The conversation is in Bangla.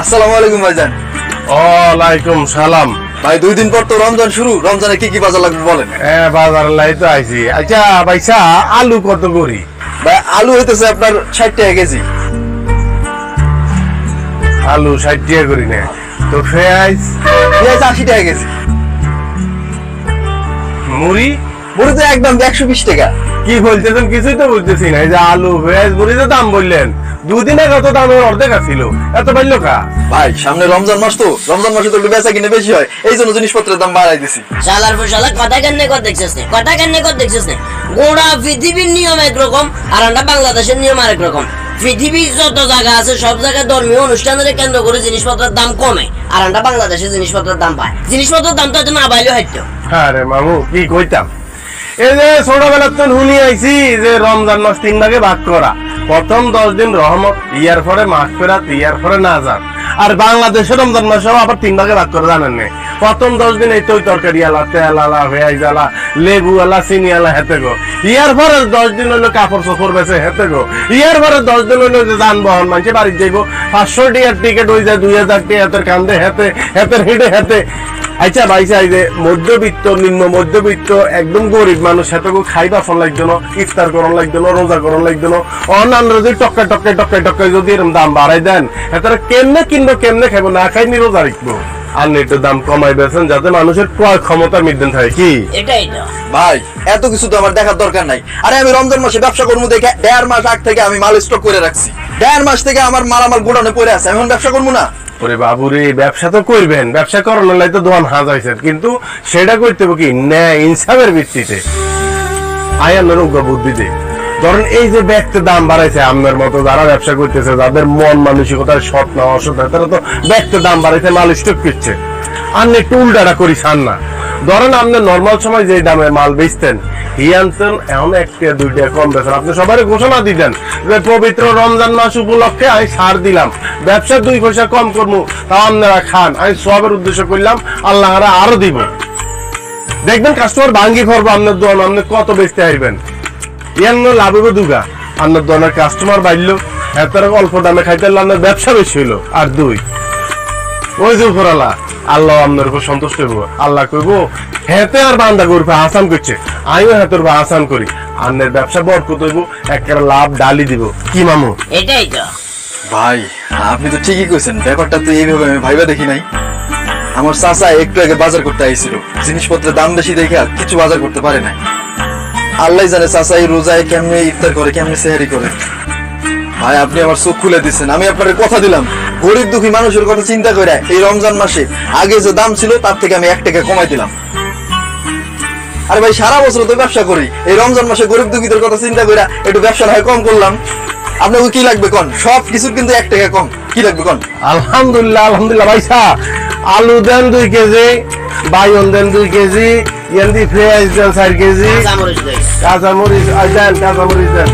আসসালামু আলাইকুম ভাইজান। ওয়ালাইকুম সালাম। ভাই 2 দিন পর তো রমজান শুরু, রমজানে কি কি বাজার লাগবে বলেন? বাজার লাই তো আইছি। আচ্ছা ভাইসা আলু কত করি? ভাই আলু হইতেছে আপনার 60 টাকা কেজি। আলু 60 টাকা করি না তো পেঁয়াজ 80 টাকা কেজি। মুড়ি মুড়ি তো একদম 120 টাকা। কি বলতেছেন? কিছুই তো বুঝতেছি না। এই যে আলু পেঁয়াজ মুড়ির দাম বললেন, 2 দিন আগে কত দামের অর্ধেক ছিল, এত বাড়লো কা? ভাই সামনে রমজান মাস তো, রমজান মাসে তো একটু বেচা কিনে বেশি হয়, এই জন্য জিনিসপত্রের দাম বাড়াই দিছি। শালার ফশালা কথা কেন কর দেখছিস না, কথা কেন কর দেখছিস না। গোড়া পৃথিবীর নিয়ম একরকম আর আমরা বাংলাদেশের নিয়ম আরেক রকম। পৃথিবীর যত জায়গা আছে সব জায়গায় ধর্মীয় অনুষ্ঠানের কেন্দ্র করে জিনিসপত্রের দাম কমে, আর আমরা বাংলাদেশে জিনিসপত্রের দাম পায়। জিনিসপত্রের দাম তো না পাইলেও হয়তো। আরে মামু কি কইতাম, এই যে ছোটবেলার তো শুনি আইছি যে রমজান মাস 3 ভাগে ভাগ করা। প্রথম 10 দিন রহমত, ইয়ার পরে মাগফিরাত, ইয়ার পরে নাজাত। আর বাংলাদেশে রমজান মাসেও আবার 3 ভাগে ভাগ করে, জানেন না? প্রথম 10 দিন এই তো তরকারি আলা, তেল আলা, পেঁয়াজ আলা, লেবু আলা, চিনি আলা, হেতে গো। ইয়ার পরে 10 দিন হইলো কাপড় চোপড় বেচে, হেতে গো। ইয়ার পরে 10 দিন হইলো যে যানবাহন মানুষে বাড়ি যাইব, 500 টাকার টিকিট হয়ে যায় 2000 টাকা, হাতের কান্দে হেতে, হেতের হেঁটে হেতে। আচ্ছা ভাইসা, এই যে মধ্যবিত্ত, নিম্ন মধ্যবিত্ত, একদম গরিব মানুষ, সেটাকে খাইবা ফোন লাগতো না, ইফতার করন লাগতো না, রোজা করন লাগতো না। অন্যান্য যদি টক্কায় টক্কায় টক্কায় টক্কায় যদি এরকম দাম বাড়াই দেন, এটারা কেমনে কিনবো, কেমনে খাইবো, না খাইনি রোজা রাখবো। আর একটু দাম কমাই বেছেন যাতে মানুষের ক্রয় ক্ষমতার মধ্যে থাকে। কি এটাই তো ভাই, এত কিছু তো আমার দেখার দরকার নাই। আরে আমি রমজান মাসে ব্যবসা করবো দেখে 1.5 মাস আগ থেকে আমি মাল স্টক করে রাখছি। 1.5 মাস থেকে আমার মালামাল গোডাউনে পড়ে আছে, আমি এখন ব্যবসা করবো না? ওরে বাবুরে, ব্যবসা তো করবেন, ব্যবসা করানোর লাই তো দোকান হাজাইছেন, কিন্তু সেটা করতে হবে কি ন্যায় ইনসাফের ভিত্তিতে, আয়ানের উগ্র বুদ্ধিতে। ধরেন এই যে ব্যক্তি দাম বাড়াইছে, আপনার মতো যারা ব্যবসা করতেছে, যাদের মন মানসিকতার সৎ না অসৎ, তারা তো ব্যক্তি দাম বাড়াইছে, মাল স্টক করছে। আর একটু উল্টাটা করি ছান না। ধরেন আপনি নর্মাল সময় যে দামে মাল বেচতেন, হিয়ানতেন, এখন 1 টাকা 2 টাকা কম বেচেন। আপনি সবাই ঘোষণা দিতেন যে পবিত্র রমজান মাস উপলক্ষে আমি ছাড় দিলাম, ব্যবসা 2 পয়সা কম করবো, তাও আপনারা খান। আমি সবের উদ্দেশ্য করলাম, আল্লাহ আরো দিব। দেখবেন কাস্টমার ভাঙ্গি করবো আপনার দোকান, আপনি কত বেচতে আসবেন। ইয়ান লাভ হইব দুগা, আপনার দোকানের কাস্টমার বাড়লো, এত অল্প দামে খাইতে আপনার ব্যবসা বেশি হইলো। আর 2 ওই যে করালা, আল্লাহ আপনার উপর সন্তুষ্ট হইব। আল্লাহ কইব হেতে আর বান্দা করবে আসান করছে, আমিও হেতের বা আসান করি, আপনার ব্যবসা বরকত হইব, একটা লাভ ডালি দিব। কি মামু? এটাই তো ভাই, আপনি তো ঠিকই কইছেন, ব্যাপারটা তো এইভাবে আমি ভাইবা দেখি নাই। আমার চাচা একটু আগে বাজার করতে আইছিল, জিনিসপত্রের দাম বেশি দেখে কিছু বাজার করতে পারে নাই। আল্লাহ জানে চাচা এই রোজায় কেমনে ইফতার করে, কেমনে সেহরি করে। ভাই আপনি আমার চোখ খুলে দিচ্ছেন। আমি আপনার কথা দিলাম, গরিব দুঃখী মানুষের কথা চিন্তা করে এই রমজান মাসে আগে যে দাম ছিল তার থেকে আমি 1 টাকা কমাই দিলাম। আরে ভাই সারা বছর তো ব্যবসা করি, এই রমজান মাসে গরিব দুঃখীদের কথা চিন্তা করে একটু ব্যবসা হয় কম করলাম। আপনাকে কি লাগবে কোন? সব কিছু কিন্তু 1 টাকা কম। কি লাগবে কোন? আলহামদুলিল্লাহ, আলহামদুলিল্লাহ। ভাইসা আলু দেন 2 কেজি, বাইগন দেন 2 কেজি, পেঁয়াজ দেন 4 কেজি, কাঁচামরিচ দেন, কাঁচামরিচ দেন।